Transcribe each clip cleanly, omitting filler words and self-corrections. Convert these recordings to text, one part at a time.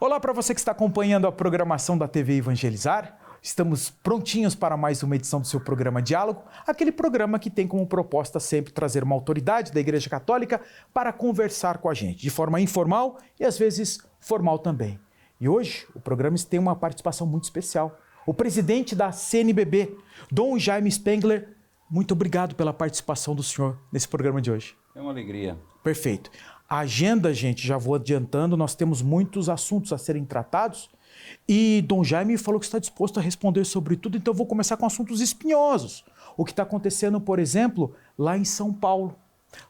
Olá para você que está acompanhando a programação da TV Evangelizar. Estamos prontinhos para mais uma edição do seu programa Diálogo, aquele programa que tem como proposta sempre trazer uma autoridade da Igreja Católica para conversar com a gente, de forma informal e às vezes formal também. E hoje o programa tem uma participação muito especial. O presidente da CNBB, Dom Jaime Spengler, muito obrigado pela participação do senhor nesse programa de hoje. É uma alegria. Perfeito. A agenda, gente, já vou adiantando, nós temos muitos assuntos a serem tratados e Dom Jaime falou que está disposto a responder sobre tudo, então eu vou começar com assuntos espinhosos. O que está acontecendo, por exemplo, lá em São Paulo.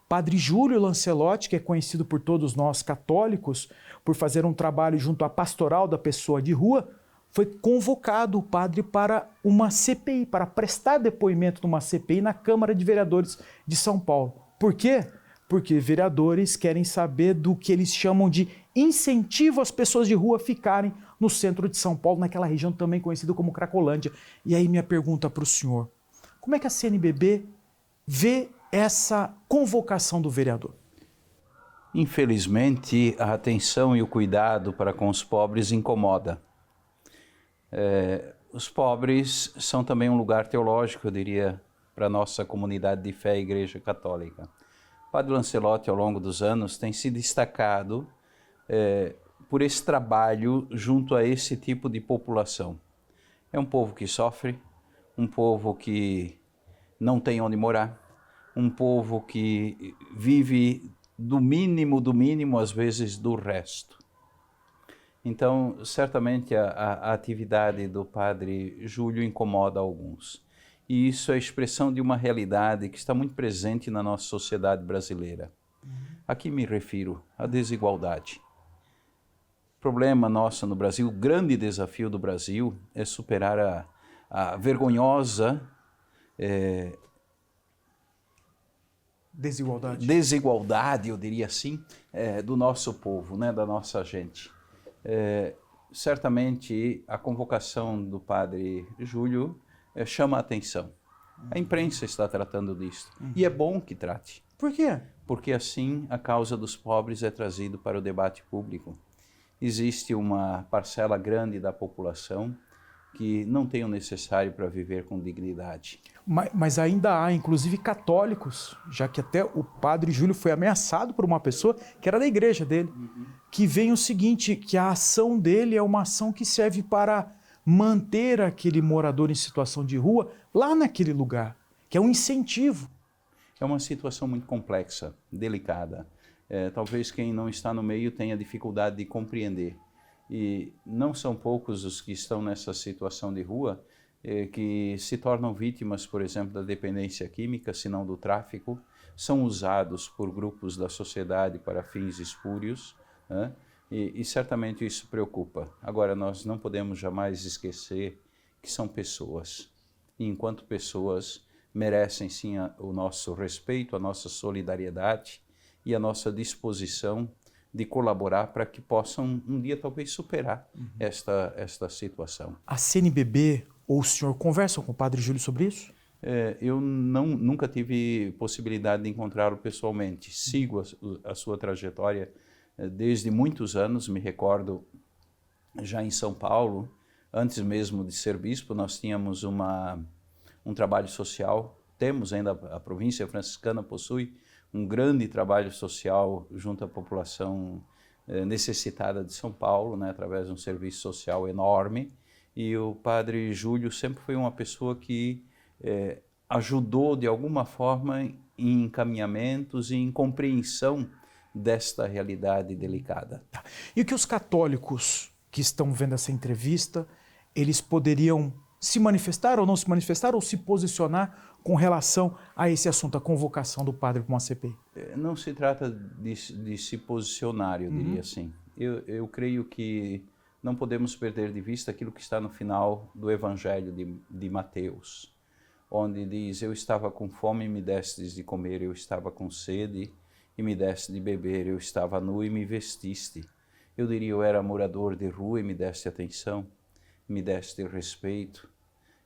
Padre Júlio Lancelotti, que é conhecido por todos nós católicos, por fazer um trabalho junto à pastoral da pessoa de rua, foi convocado o padre para uma CPI, para prestar depoimento numa CPI na Câmara de Vereadores de São Paulo. Por quê? Porque vereadores querem saber do que eles chamam de incentivo às pessoas de rua ficarem no centro de São Paulo, naquela região também conhecida como Cracolândia. E aí minha pergunta para o senhor, como é que a CNBB vê essa convocação do vereador? Infelizmente, a atenção e o cuidado para com os pobres incomoda. Os pobres são também um lugar teológico, eu diria, para a nossa comunidade de fé, a Igreja Católica. O Padre Lancelotti, ao longo dos anos, tem se destacado por esse trabalho junto a esse tipo de população. É um povo que sofre, um povo que não tem onde morar, um povo que vive do mínimo, às vezes do resto. Então, certamente a atividade do Padre Júlio incomoda alguns. E isso é a expressão de uma realidade que está muito presente na nossa sociedade brasileira. Aqui me refiro à desigualdade. O problema nosso no Brasil, o grande desafio do Brasil é superar a vergonhosa desigualdade, eu diria assim, do nosso povo, né, da nossa gente. Certamente a convocação do Padre Júlio chama a atenção. A imprensa está tratando disso. E é bom que trate. Por quê? Porque assim a causa dos pobres é trazida para o debate público. Existe uma parcela grande da população que não tem o necessário para viver com dignidade. Mas ainda há, inclusive, católicos, já que até o Padre Júlio foi ameaçado por uma pessoa que era da igreja dele, que vem o seguinte, que a ação dele é uma ação que serve para manter aquele morador em situação de rua lá naquele lugar, que é um incentivo. É uma situação muito complexa, delicada. Talvez quem não está no meio tenha dificuldade de compreender. E não são poucos os que estão nessa situação de rua que se tornam vítimas, por exemplo, da dependência química, se não do tráfico, são usados por grupos da sociedade para fins espúrios, né? E certamente isso preocupa. Agora, nós não podemos jamais esquecer que são pessoas. E enquanto pessoas, merecem sim o nosso respeito, a nossa solidariedade e a nossa disposição de colaborar para que possam um dia talvez superar esta situação. A CNBB ou o senhor conversam com o Padre Júlio sobre isso? Eu nunca tive possibilidade de encontrá-lo pessoalmente. Sigo a sua trajetória desde muitos anos, me recordo já em São Paulo, antes mesmo de ser bispo, nós tínhamos um trabalho social, temos ainda, a província franciscana possui um grande trabalho social junto à população necessitada de São Paulo, né, através de um serviço social enorme, e o Padre Júlio sempre foi uma pessoa que ajudou de alguma forma em encaminhamentos e em compreensão desta realidade delicada. E o que os católicos que estão vendo essa entrevista, eles poderiam se manifestar ou não se manifestar ou se posicionar com relação a esse assunto, a convocação do padre para uma CPI? Não se trata de se posicionar, eu diria assim. Eu creio que não podemos perder de vista aquilo que está no final do Evangelho de Mateus, onde diz, eu estava com fome e me destes de comer, eu estava com sede e me deste de beber, eu estava nu e me vestiste. Eu diria, eu era morador de rua e me deste atenção, me deste respeito.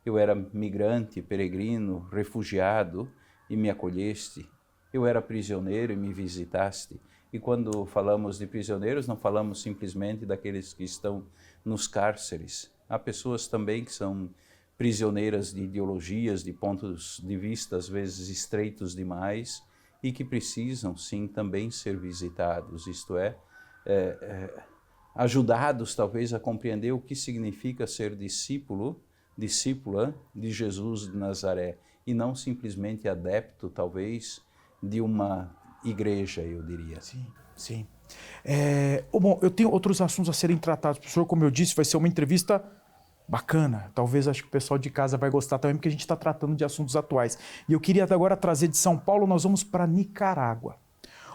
Eu era migrante, peregrino, refugiado e me acolheste. Eu era prisioneiro e me visitaste. E quando falamos de prisioneiros, não falamos simplesmente daqueles que estão nos cárceres. Há pessoas também que são prisioneiras de ideologias, de pontos de vista às vezes estreitos demais e que precisam sim também ser visitados, isto é, ajudados talvez a compreender o que significa ser discípula de Jesus de Nazaré e não simplesmente adepto talvez de uma igreja, eu diria. Sim, sim. Bom, eu tenho outros assuntos a serem tratados. Professor, como eu disse, vai ser uma entrevista bacana. Talvez acho que o pessoal de casa vai gostar também, porque a gente está tratando de assuntos atuais. E eu queria agora trazer de São Paulo, nós vamos para Nicarágua,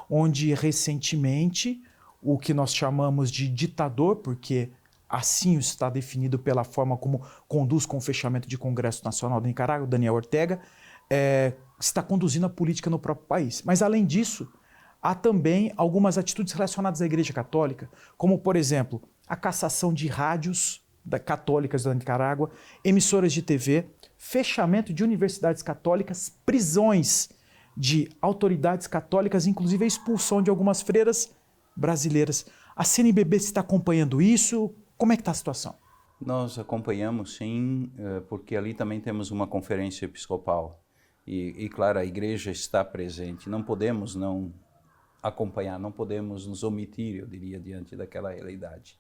onde recentemente o que nós chamamos de ditador, porque assim está definido pela forma como conduz com o fechamento de Congresso Nacional da Nicarágua, Daniel Ortega, está conduzindo a política no próprio país. Mas além disso, há também algumas atitudes relacionadas à Igreja Católica, como por exemplo, a cassação de rádios católicas da Nicarágua, emissoras de TV, fechamento de universidades católicas, prisões de autoridades católicas, inclusive a expulsão de algumas freiras brasileiras. A CNBB está acompanhando isso? Como é que está a situação? Nós acompanhamos sim, porque ali também temos uma conferência episcopal e claro, a igreja está presente. Não podemos não acompanhar, não podemos nos omitir, eu diria, diante daquela realidade.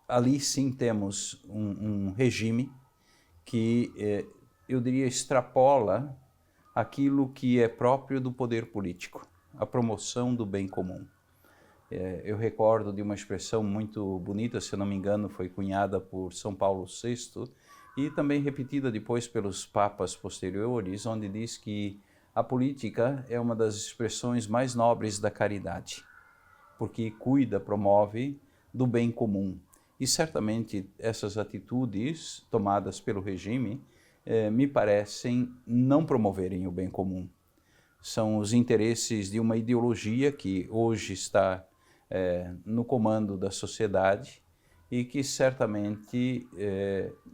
Ali sim temos um regime que, eu diria, extrapola aquilo que é próprio do poder político, a promoção do bem comum. Eu recordo de uma expressão muito bonita, se eu não me engano, foi cunhada por São Paulo VI e também repetida depois pelos papas posteriores, onde diz que a política é uma das expressões mais nobres da caridade, porque cuida, promove do bem comum. E certamente essas atitudes tomadas pelo regime me parecem não promoverem o bem comum. São os interesses de uma ideologia que hoje está no comando da sociedade e que certamente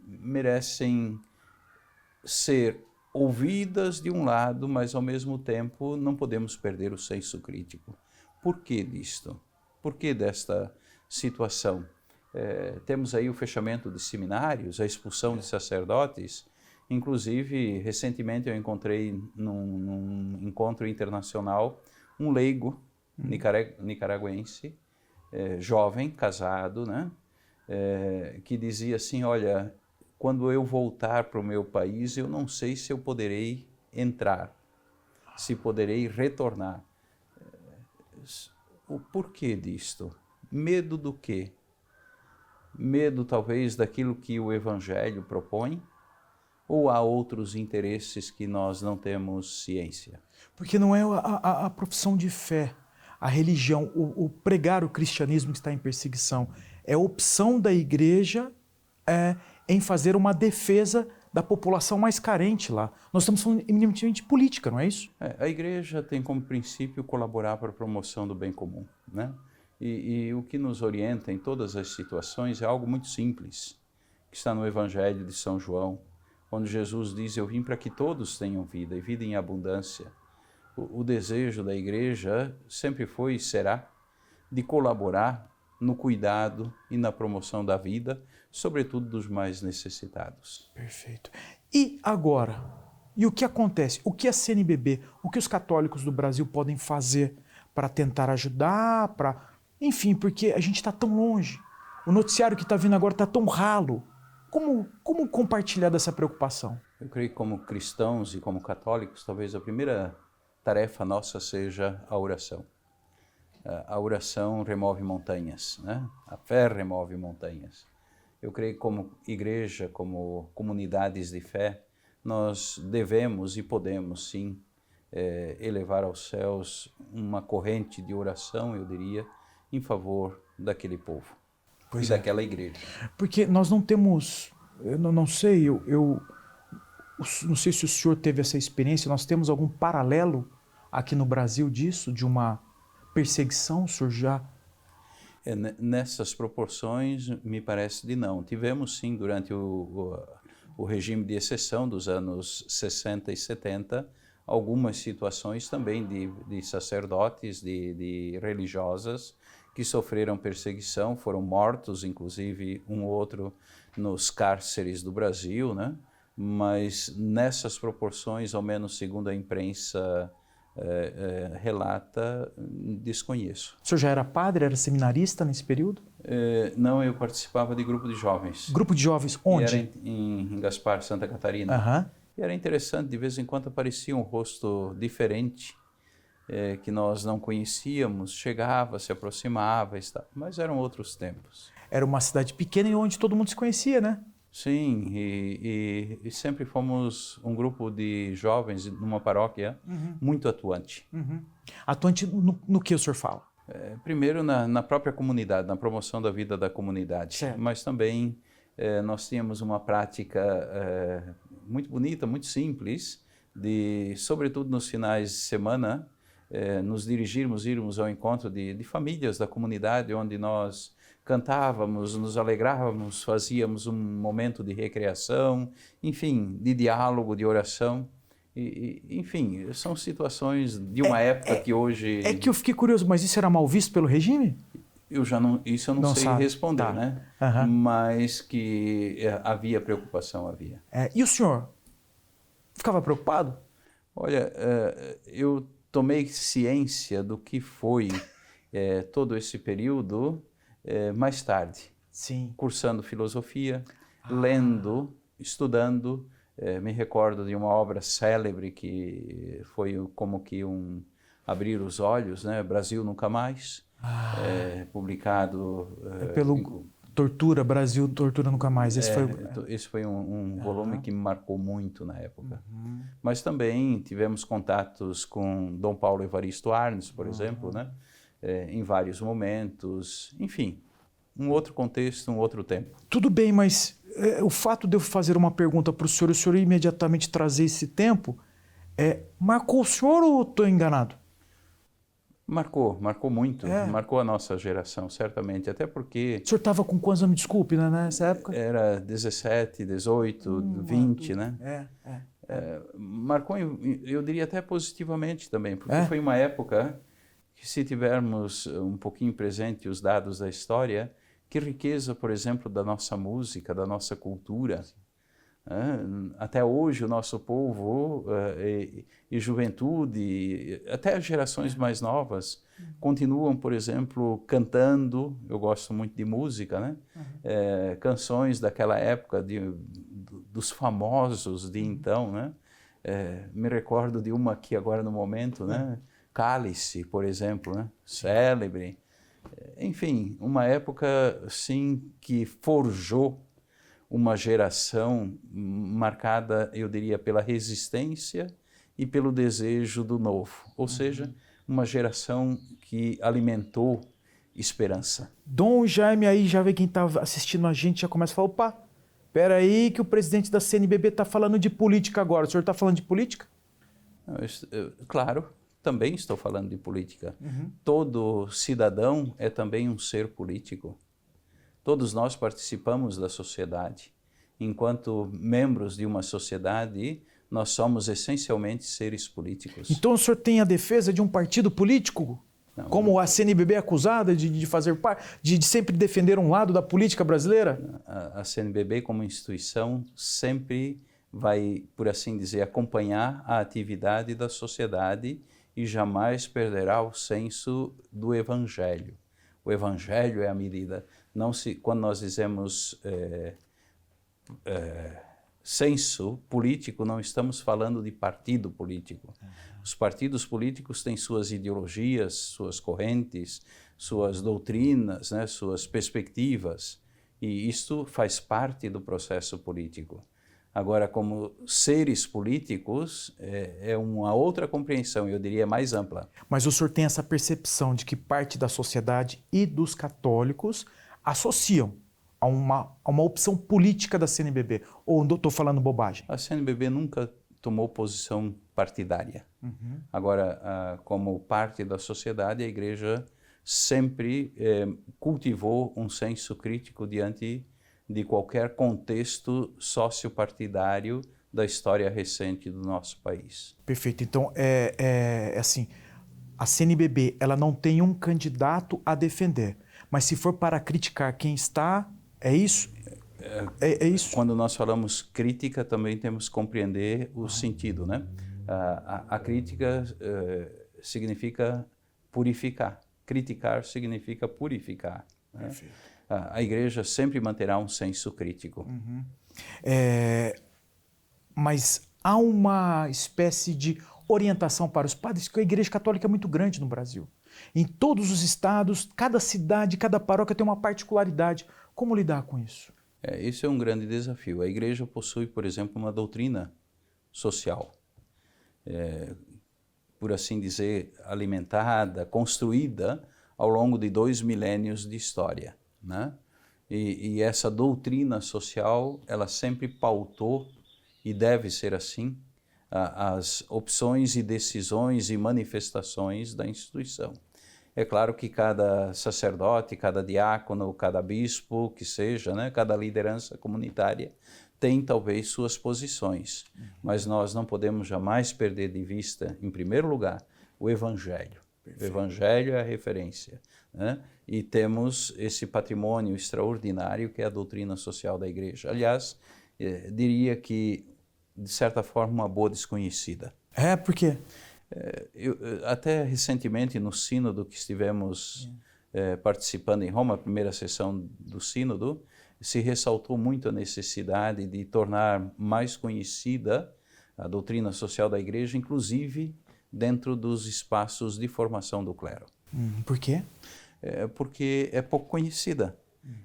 merecem ser ouvidas de um lado, mas ao mesmo tempo não podemos perder o senso crítico. Por que disto? Por que desta situação? Temos aí o fechamento de seminários, a expulsão de sacerdotes. Inclusive, recentemente eu encontrei num encontro internacional um leigo nicaragüense, jovem, casado, né? Que dizia assim, olha, quando eu voltar para o meu país, eu não sei se eu poderei entrar, se poderei retornar. O porquê disto? Medo do quê? Medo talvez daquilo que o Evangelho propõe? Ou há outros interesses que nós não temos ciência? Porque não é a profissão de fé, a religião, o pregar o cristianismo que está em perseguição. É a opção da igreja em fazer uma defesa da população mais carente lá. Nós estamos falando eminentemente de política, não é isso? A igreja tem como princípio colaborar para a promoção do bem comum, né? E o que nos orienta em todas as situações é algo muito simples, que está no Evangelho de São João, onde Jesus diz, eu vim para que todos tenham vida, e vida em abundância. O desejo da igreja sempre foi e será de colaborar no cuidado e na promoção da vida, sobretudo dos mais necessitados. Perfeito. E agora? E o que acontece? O que a CNBB, o que os católicos do Brasil podem fazer para tentar ajudar, enfim, porque a gente está tão longe. O noticiário que está vindo agora está tão ralo. Como compartilhar dessa preocupação? Eu creio que como cristãos e como católicos, talvez a primeira tarefa nossa seja a oração. A oração remove montanhas, né? A fé remove montanhas. Eu creio que como igreja, como comunidades de fé, nós devemos e podemos sim elevar aos céus uma corrente de oração, eu diria, em favor daquele povo e daquela igreja. Porque nós não temos, eu não sei, eu não sei se o senhor teve essa experiência, nós temos algum paralelo aqui no Brasil disso, de uma perseguição, o senhor já... Nessas proporções, me parece de não. Tivemos sim, durante o regime de exceção dos anos 60 e 70, algumas situações também de sacerdotes, de religiosas que sofreram perseguição, foram mortos, inclusive um ou outro nos cárceres do Brasil, né? Mas nessas proporções, ao menos segundo a imprensa relata, desconheço. O senhor já era padre, era seminarista nesse período? Não, eu participava de grupo de jovens. Grupo de jovens, E onde? era em Gaspar, Santa Catarina. Aham. E era interessante, de vez em quando aparecia um rosto diferente, que nós não conhecíamos, chegava, se aproximava, mas eram outros tempos. Era uma cidade pequena e onde todo mundo se conhecia, né? Sim, e sempre fomos um grupo de jovens numa paróquia muito atuante. Atuante no que o senhor fala? Primeiro na própria comunidade, na promoção da vida da comunidade, Certo. mas também nós tínhamos uma prática muito bonita, muito simples, sobretudo nos finais de semana, nos irmos ao encontro de famílias da comunidade, onde nós cantávamos, nos alegrávamos, fazíamos um momento de recreação, enfim, de diálogo, de oração. Enfim, são situações de uma época que hoje... É que eu fiquei curioso, mas isso era mal visto pelo regime? Isso eu não sei sabe. responder, Tá. né? Aham. Mas que havia preocupação, havia. E o senhor? Ficava preocupado? Olha, eu tomei ciência do que foi todo esse período mais tarde, Sim. cursando filosofia, lendo, estudando. Me recordo de uma obra célebre que foi como que abrir os olhos, né? Brasil Nunca Mais, publicado... Pelo Tortura, Brasil, Tortura Nunca Mais. Esse foi um volume que me marcou muito na época. Mas também tivemos contatos com Dom Paulo Evaristo Arnes, por exemplo, né? Em vários momentos. Enfim, um outro contexto, um outro tempo. Tudo bem, mas o fato de eu fazer uma pergunta para o senhor imediatamente trazer esse tempo, marcou o senhor ou estou enganado? Marcou muito, marcou a nossa geração, certamente, até porque... O senhor estava com quantos anos, me desculpe, né, nessa época? Era 17, 18, 20, né? Marcou, eu diria até positivamente também, porque foi uma época que, se tivermos um pouquinho presente os dados da história, que riqueza, por exemplo, da nossa música, da nossa cultura. Até hoje o nosso povo e juventude, até as gerações mais novas, continuam, por exemplo, cantando. Eu gosto muito de música, né? Canções daquela época, dos famosos de então, né? Me recordo de uma aqui agora no momento, né? Cálice, por exemplo, né? Célebre. Enfim, uma época, sim, que forjou uma geração marcada, eu diria, pela resistência e pelo desejo do novo. Ou seja, uma geração que alimentou esperança. Dom Jaime, aí já vê quem está assistindo a gente, já começa a falar, opa, espera aí que o presidente da CNBB está falando de política agora. O senhor está falando de política? Claro, também estou falando de política. Todo cidadão é também um ser político. Todos nós participamos da sociedade. Enquanto membros de uma sociedade, nós somos essencialmente seres políticos. Então o senhor tem a defesa de um partido político? Não, como a CNBB é acusada de fazer parte, de sempre defender um lado da política brasileira? A CNBB, como instituição, sempre vai, por assim dizer, acompanhar a atividade da sociedade e jamais perderá o senso do Evangelho. O Evangelho é a medida. Quando nós dizemos senso político, não estamos falando de partido político. Os partidos políticos têm suas ideologias, suas correntes, suas doutrinas, né, suas perspectivas, e isto faz parte do processo político. Agora, como seres políticos, é uma outra compreensão, eu diria mais ampla. Mas o senhor tem essa percepção de que parte da sociedade e dos católicos associam a uma opção política da CNBB? Ou estou falando bobagem? A CNBB nunca tomou posição partidária. Agora, como parte da sociedade, a Igreja sempre cultivou um senso crítico diante de qualquer contexto sociopartidário da história recente do nosso país. Perfeito. Então, assim, a CNBB, ela não tem um candidato a defender, mas se for para criticar quem está, é isso? É isso? Quando nós falamos crítica, também temos que compreender o sentido, né? A crítica significa purificar. Criticar significa purificar. Né? A igreja sempre manterá um senso crítico. Mas há uma espécie de orientação para os padres, que a Igreja Católica é muito grande no Brasil. Em todos os estados, cada cidade, cada paróquia tem uma particularidade. Como lidar com isso? Isso é um grande desafio. A igreja possui, por exemplo, uma doutrina social, por assim dizer, alimentada, construída ao longo de 2 milênios de história, né? E essa doutrina social, ela sempre pautou, e deve ser assim, as opções e decisões e manifestações da instituição. É claro que cada sacerdote, cada diácono, cada bispo, que seja, né, cada liderança comunitária, tem talvez suas posições, mas nós não podemos jamais perder de vista, em primeiro lugar, o Evangelho. Perfeito. O Evangelho é a referência, né? E temos esse patrimônio extraordinário que é a doutrina social da Igreja. Aliás, diria que, de certa forma, uma boa desconhecida. Por quê? Até recentemente, no sínodo que estivemos participando em Roma, a primeira sessão do sínodo, se ressaltou muito a necessidade de tornar mais conhecida a doutrina social da Igreja, inclusive dentro dos espaços de formação do clero. Por quê? Porque é pouco conhecida.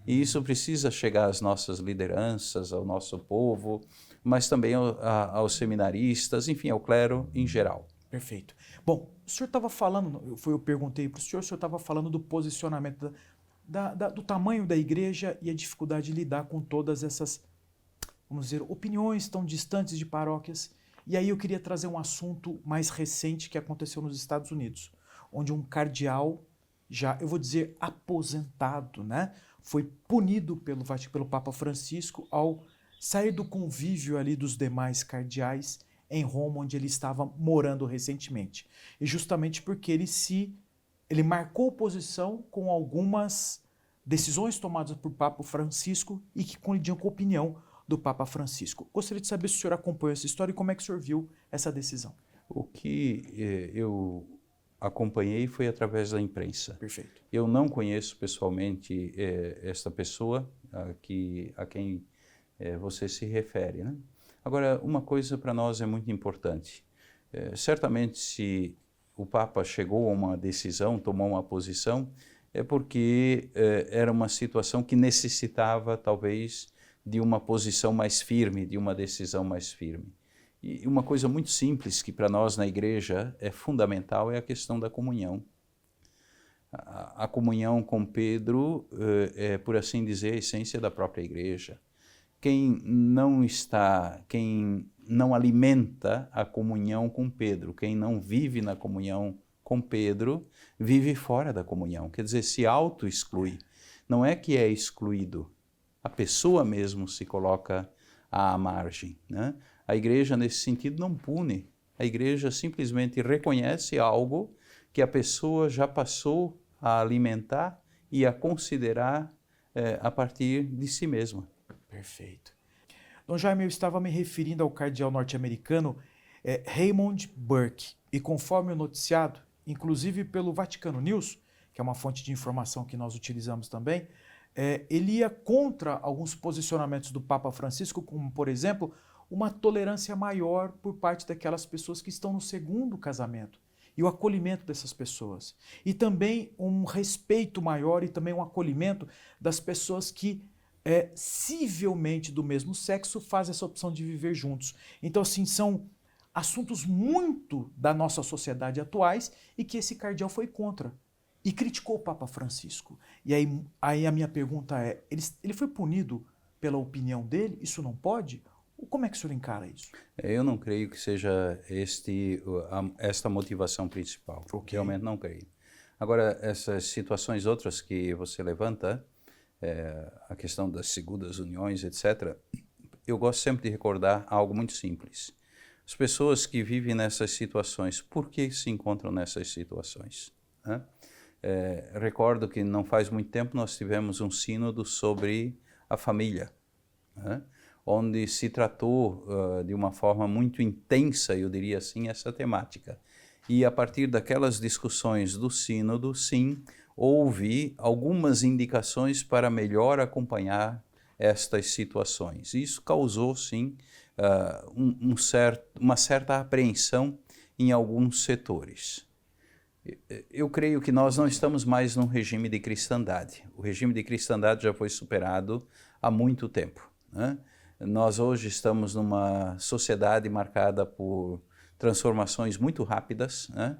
E isso precisa chegar às nossas lideranças, ao nosso povo, mas também aos seminaristas, enfim, ao clero em geral. Perfeito. Bom, o senhor estava falando, eu perguntei para o senhor estava falando do posicionamento, do tamanho da igreja e a dificuldade de lidar com todas essas, vamos dizer, opiniões tão distantes de paróquias. E aí eu queria trazer um assunto mais recente que aconteceu nos Estados Unidos, onde um cardeal, já, eu vou dizer, aposentado, né, foi punido pelo Papa Francisco ao sair do convívio ali dos demais cardeais em Roma, onde ele estava morando recentemente. E justamente porque ele marcou posição com algumas decisões tomadas por Papa Francisco e que colidiam com a opinião do Papa Francisco. Gostaria de saber se o senhor acompanhou essa história e como é que o senhor viu essa decisão. O que eu acompanhei foi através da imprensa. Perfeito. Eu não conheço pessoalmente esta pessoa a quem você se refere, né? Agora, uma coisa para nós é muito importante. Certamente, se o Papa chegou a uma decisão, tomou uma posição, é porque era uma situação que necessitava, talvez, de uma posição mais firme, de uma decisão mais firme. E uma coisa muito simples que para nós na igreja é fundamental é a questão da comunhão. A comunhão com Pedro é, por assim dizer, a essência da própria igreja. Quem não alimenta a comunhão com Pedro, quem não vive na comunhão com Pedro, vive fora da comunhão. Quer dizer, se auto-exclui. Não é que é excluído, a pessoa mesmo se coloca à margem, né? A igreja, nesse sentido, não pune. A igreja simplesmente reconhece algo que a pessoa já passou a alimentar e a considerar a partir de si mesma. Perfeito. Dom Jaime, eu estava me referindo ao cardeal norte-americano Raymond Burke, e conforme o noticiado, inclusive pelo Vaticano News, que é uma fonte de informação que nós utilizamos também, ele ia contra alguns posicionamentos do Papa Francisco, como, por exemplo, uma tolerância maior por parte daquelas pessoas que estão no segundo casamento e o acolhimento dessas pessoas. E também um respeito maior e também um acolhimento das pessoas que civilmente do mesmo sexo fazem essa opção de viver juntos. Então, assim, são assuntos muito da nossa sociedade atuais e que esse cardeal foi contra e criticou o Papa Francisco. E aí a minha pergunta é, ele foi punido pela opinião dele? Isso não pode? Como é que o senhor encara isso? Eu não creio que seja esta motivação principal. Okay. Realmente não creio. Agora, essas situações outras que você levanta, a questão das segundas uniões, etc., eu gosto sempre de recordar algo muito simples. As pessoas que vivem nessas situações, por que se encontram nessas situações? Né? Recordo que não faz muito tempo nós tivemos um sínodo sobre a família, né? Onde se tratou de uma forma muito intensa, eu diria assim, essa temática. E a partir daquelas discussões do sínodo, sim, houve algumas indicações para melhor acompanhar estas situações. Isso causou, sim, uma certa apreensão em alguns setores. Eu creio que nós não estamos mais num regime de cristandade. O regime de cristandade já foi superado há muito tempo, né? Nós hoje estamos numa sociedade marcada por transformações muito rápidas, né?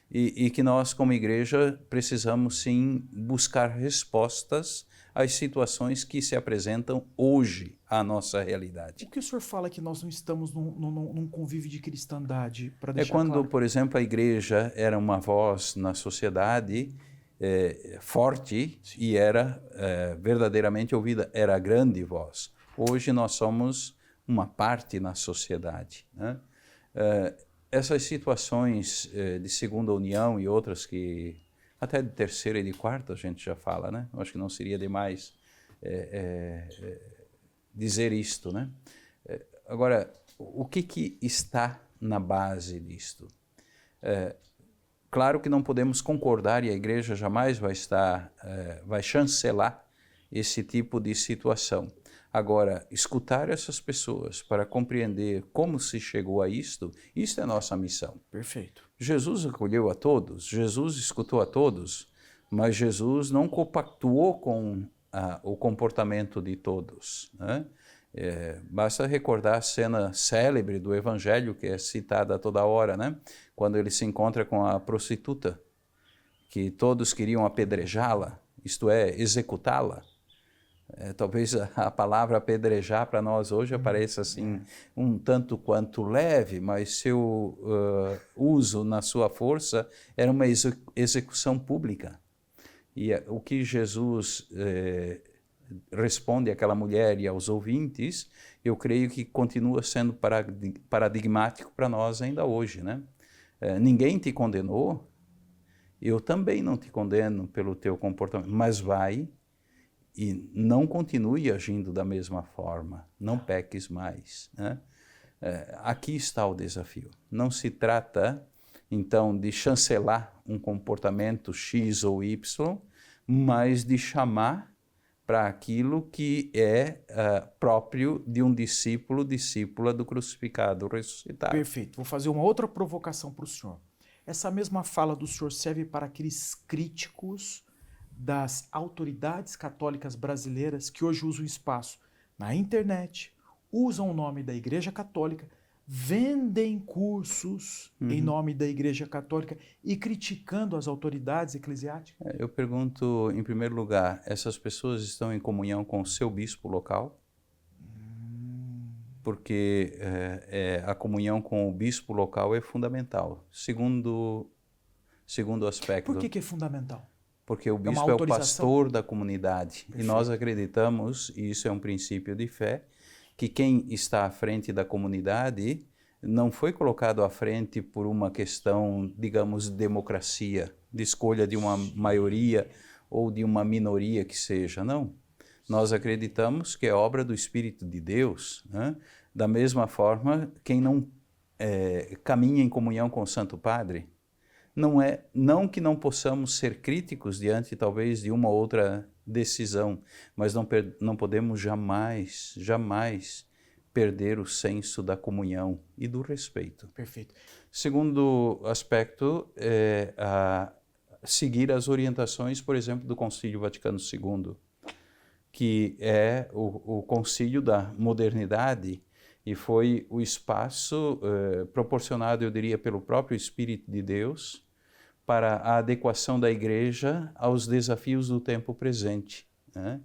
E que nós, como igreja, precisamos sim buscar respostas às situações que se apresentam hoje à nossa realidade. O que o senhor fala que nós não estamos num convívio de cristandade, para É deixar quando, claro? por exemplo, a igreja era uma voz na sociedade forte e era verdadeiramente ouvida, era a grande voz. Hoje nós somos uma parte na sociedade, né? Essas situações de segunda união e outras que até de terceira e de quarta a gente já fala, né? Eu acho que não seria demais dizer isto, né? Agora, o que está na base disto? Claro que não podemos concordar e a igreja jamais vai chancelar esse tipo de situação. Agora, escutar essas pessoas para compreender como se chegou a isto é nossa missão. Perfeito. Jesus acolheu a todos, Jesus escutou a todos, mas Jesus não compactuou com o comportamento de todos, né? Basta recordar a cena célebre do Evangelho, que é citada toda hora, né? Quando ele se encontra com a prostituta, que todos queriam apedrejá-la, isto é, executá-la. Talvez a palavra apedrejar para nós hoje pareça assim um tanto quanto leve, mas seu uso na sua força era uma execução pública. E o que Jesus responde àquela mulher e aos ouvintes, eu creio que continua sendo paradigmático para nós ainda hoje, né? Ninguém te condenou, eu também não te condeno pelo teu comportamento, mas vai e não continue agindo da mesma forma, não peques mais, né? Aqui está o desafio. Não se trata, então, de chancelar um comportamento X ou Y, mas de chamar para aquilo que é próprio de um discípulo, discípula do crucificado ressuscitado. Perfeito. Vou fazer uma outra provocação para o senhor. Essa mesma fala do senhor serve para aqueles críticos das autoridades católicas brasileiras que hoje usam espaço na internet, usam o nome da Igreja Católica, vendem cursos em nome da Igreja Católica e criticando as autoridades eclesiásticas? Eu pergunto, em primeiro lugar, essas pessoas estão em comunhão com o seu bispo local? Porque a comunhão com o bispo local é fundamental. Segundo aspecto. Por que é fundamental? Porque o bispo é o pastor da comunidade. Perfeito. E nós acreditamos, e isso é um princípio de fé, que quem está à frente da comunidade não foi colocado à frente por uma questão, digamos, de democracia, de escolha de uma maioria ou de uma minoria que seja, não. Nós acreditamos que é obra do Espírito de Deus, né? Da mesma forma, quem não caminha em comunhão com o Santo Padre, não que não possamos ser críticos diante, talvez, de uma outra decisão, mas não podemos jamais perder o senso da comunhão e do respeito. Perfeito. Segundo aspecto, seguir as orientações, por exemplo, do Concílio Vaticano II, que é o concílio da modernidade e foi o espaço proporcionado, eu diria, pelo próprio Espírito de Deus para a adequação da igreja aos desafios do tempo presente, né?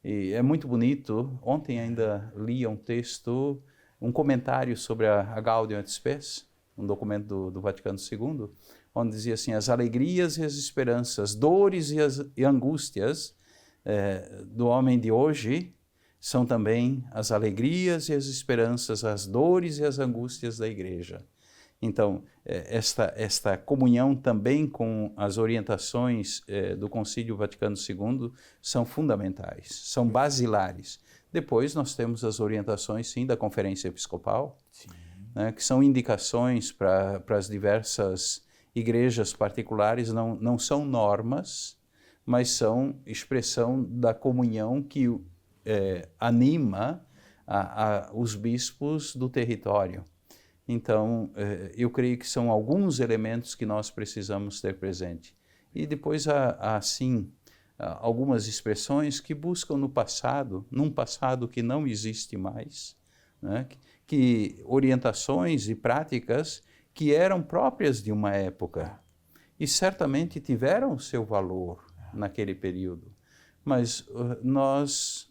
E é muito bonito. Ontem ainda li um texto, um comentário sobre a Gaudium et Spes, um documento do Vaticano II, onde dizia assim: as alegrias e as esperanças, dores e angústias do homem de hoje são também as alegrias e as esperanças, as dores e as angústias da igreja. Então, esta comunhão também com as orientações do Concílio Vaticano II são fundamentais, são basilares. Depois nós temos as orientações, sim, da Conferência Episcopal, né, que são indicações para as diversas igrejas particulares, não são normas, mas são expressão da comunhão que anima os bispos do território. Então, eu creio que são alguns elementos que nós precisamos ter presente. E depois há sim, algumas expressões que buscam no passado, num passado que não existe mais, né, que orientações e práticas que eram próprias de uma época e certamente tiveram o seu valor naquele período. Mas nós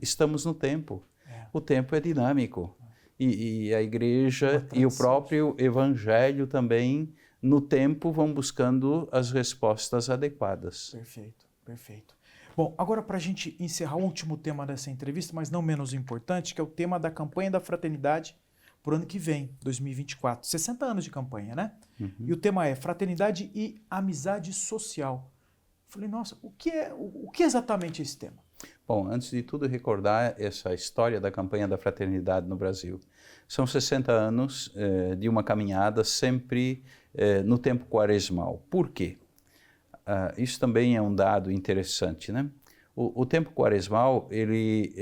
estamos no tempo. O tempo é dinâmico. E a igreja e o próprio evangelho também, no tempo, vão buscando as respostas adequadas. Perfeito, perfeito. Bom, agora para a gente encerrar o último tema dessa entrevista, mas não menos importante, que é o tema da campanha da fraternidade para o ano que vem, 2024. 60 anos de campanha, né? Uhum. E o tema é fraternidade e amizade social. Falei, nossa, o que é exatamente esse tema? Bom, antes de tudo, recordar essa história da campanha da fraternidade no Brasil. São 60 anos de uma caminhada sempre no tempo quaresmal. Por quê? Isso também é um dado interessante, né? O tempo quaresmal, ele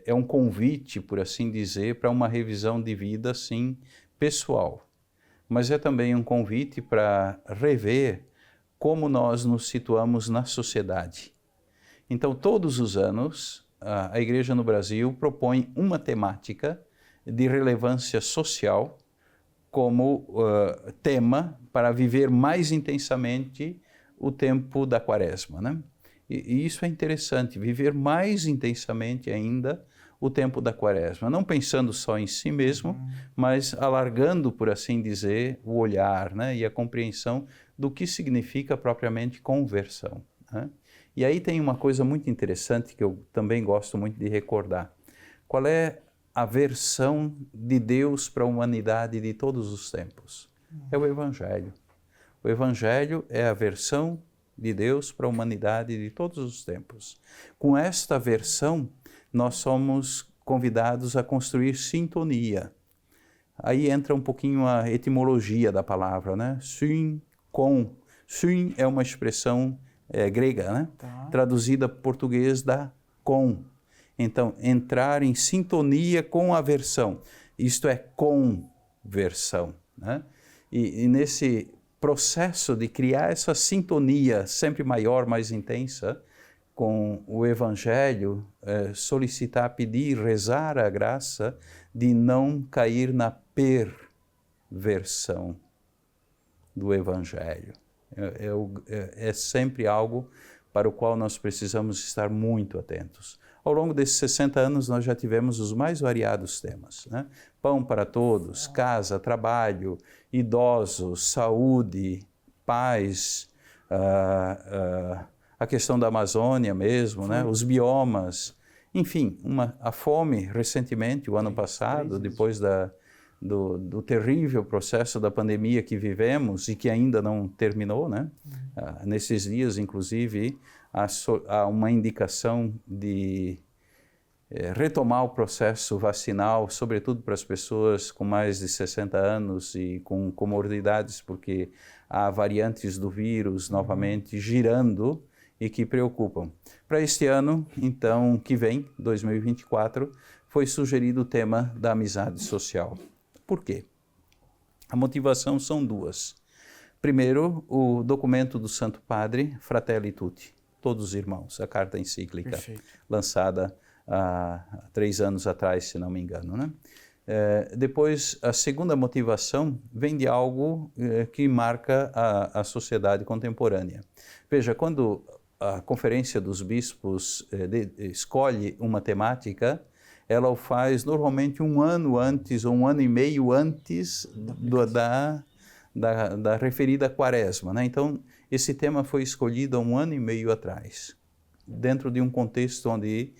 é um convite, por assim dizer, para uma revisão de vida, sim, pessoal. Mas é também um convite para rever como nós nos situamos na sociedade. Então, todos os anos, a Igreja no Brasil propõe uma temática de relevância social como tema para viver mais intensamente o tempo da Quaresma, né? E isso é interessante, viver mais intensamente ainda o tempo da Quaresma, não pensando só em si mesmo, mas alargando, por assim dizer, o olhar, né? E a compreensão do que significa propriamente conversão, né? E aí tem uma coisa muito interessante que eu também gosto muito de recordar. Qual é a versão de Deus para a humanidade de todos os tempos? É o Evangelho. O Evangelho é a versão de Deus para a humanidade de todos os tempos. Com esta versão, nós somos convidados a construir sintonia. Aí entra um pouquinho a etimologia da palavra, né? Syn, com. Syn é uma expressão grega, né? Tá. Traduzida para português da com. Então, entrar em sintonia com a versão. Isto é conversão, né? E nesse processo de criar essa sintonia sempre maior, mais intensa, com o Evangelho, solicitar, pedir, rezar a graça de não cair na perversão do Evangelho. É sempre algo para o qual nós precisamos estar muito atentos. Ao longo desses 60 anos, nós já tivemos os mais variados temas, né? Pão para todos, casa, trabalho, idosos, saúde, paz, a questão da Amazônia mesmo, né? Os biomas, enfim, a fome recentemente, o ano passado, depois do terrível processo da pandemia que vivemos e que ainda não terminou, né? Nesses dias, inclusive, há uma indicação de retomar o processo vacinal, sobretudo para as pessoas com mais de 60 anos e com comorbidades, porque há variantes do vírus novamente girando e que preocupam. Para este ano, então, que vem, 2024, foi sugerido o tema da amizade social. Por quê? A motivação são duas. Primeiro, o documento do Santo Padre, Fratelli Tutti, todos os irmãos, a carta encíclica, lançada há 3 anos atrás, se não me engano, né? Depois, a segunda motivação vem de algo que marca a sociedade contemporânea. Veja, quando a Conferência dos Bispos escolhe uma temática, ela o faz normalmente 1 ano antes ou 1 ano e meio antes da referida Quaresma, né? Então, esse tema foi escolhido há 1 ano e meio atrás, dentro de um contexto onde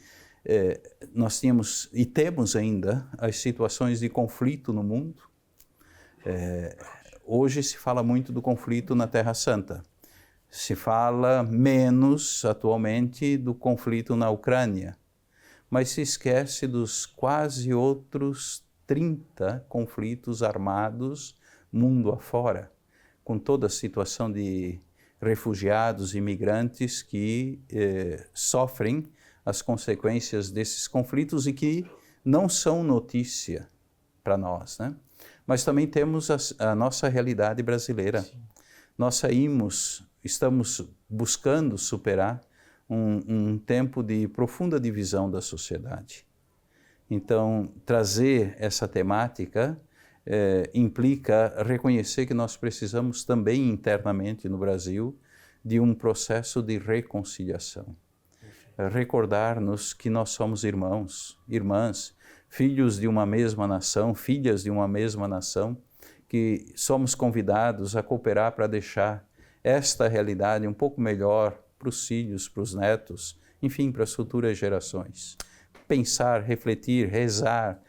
nós tínhamos e temos ainda as situações de conflito no mundo. Hoje se fala muito do conflito na Terra Santa. Se fala menos atualmente do conflito na Ucrânia, mas se esquece dos quase outros 30 conflitos armados mundo afora, com toda a situação de refugiados, imigrantes que sofrem as consequências desses conflitos e que não são notícia para nós, né? Mas também temos a nossa realidade brasileira. Sim. Nós estamos buscando superar um tempo de profunda divisão da sociedade. Então, trazer essa temática implica reconhecer que nós precisamos também internamente no Brasil de um processo de reconciliação. Recordar-nos que nós somos irmãos, irmãs, filhos de uma mesma nação, filhas de uma mesma nação, que somos convidados a cooperar para deixar esta realidade um pouco melhor para os filhos, para os netos, enfim, para as futuras gerações. Pensar, refletir, rezar,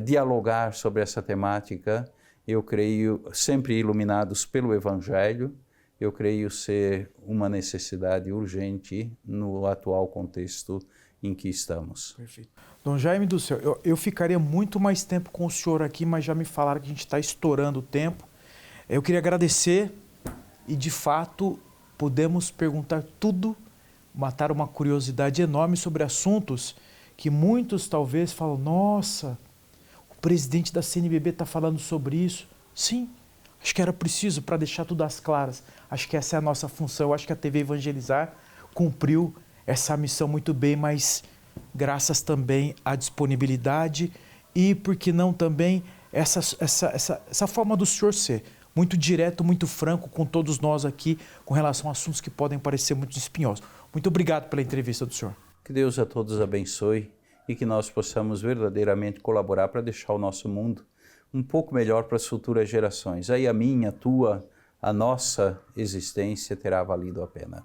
dialogar sobre essa temática, eu creio, sempre iluminados pelo Evangelho, eu creio ser uma necessidade urgente no atual contexto em que estamos. Perfeito. Dom Jaime do Céu, eu ficaria muito mais tempo com o senhor aqui, mas já me falaram que a gente está estourando o tempo. Eu queria agradecer e, de fato, podemos perguntar tudo, matar uma curiosidade enorme sobre assuntos que muitos talvez falam, nossa, o presidente da CNBB está falando sobre isso. Sim, acho que era preciso para deixar tudo às claras. Acho que essa é a nossa função. Eu acho que a TV Evangelizar cumpriu essa missão muito bem, mas graças também à disponibilidade e, por que não, também essa forma do senhor ser muito direto, muito franco com todos nós aqui com relação a assuntos que podem parecer muito espinhosos. Muito obrigado pela entrevista do senhor. Que Deus a todos abençoe e que nós possamos verdadeiramente colaborar para deixar o nosso mundo um pouco melhor para as futuras gerações. Aí a minha, a tua, a nossa existência terá valido a pena.